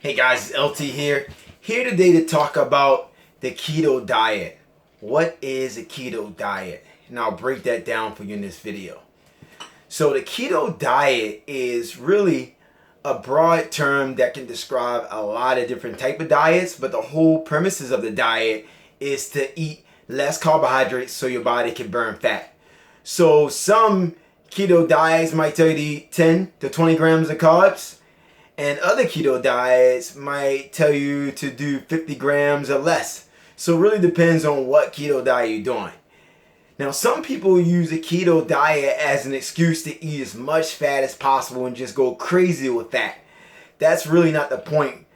Hey guys, it's LT here today to talk about the keto diet. What is a keto diet? And I'll break that down for you in this video. So the keto diet is really a broad term that can describe a lot of different type of diets, but the whole premises of the diet is to eat less carbohydrates so your body can burn fat. So some keto diets might tell you to eat 10 to 20 grams of carbs, and other keto diets might tell you to do 50 grams or less. So it really depends on what keto diet you're doing. Now, some people use a keto diet as an excuse to eat as much fat as possible and just go crazy with that. That's really not the point.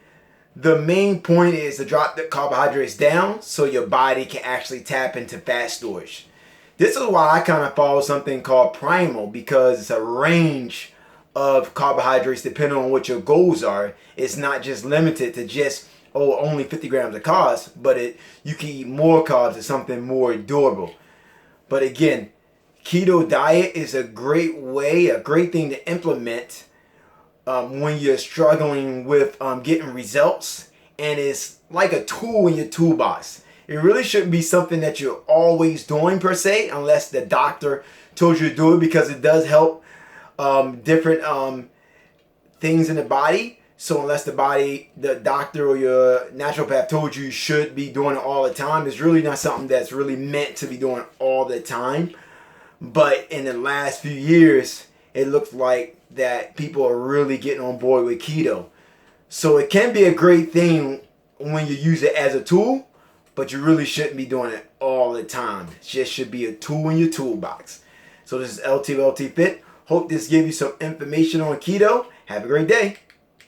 The main point is to drop the carbohydrates down so your body can actually tap into fat storage. This is why I kind of follow something called primal, because it's a range of carbohydrates depending on what your goals are. It's not just limited to just only 50 grams of carbs, but you can eat more carbs to something more durable. But again, keto diet is a great way, a great thing to implement when you're struggling with getting results, and it's like a tool in your toolbox. It really shouldn't be something that you're always doing per se, unless the doctor told you to do it, because it does help different things in the body. So unless the doctor or your naturopath told you should be doing it all the time, it's really not something that's really meant to be doing all the time. But in the last few years, it looks like that people are really getting on board with keto. So it can be a great thing when you use it as a tool, but you really shouldn't be doing it all the time. It just should be a tool in your toolbox. So this is LT Fit. Hope this gave you some information on keto. Have a great day.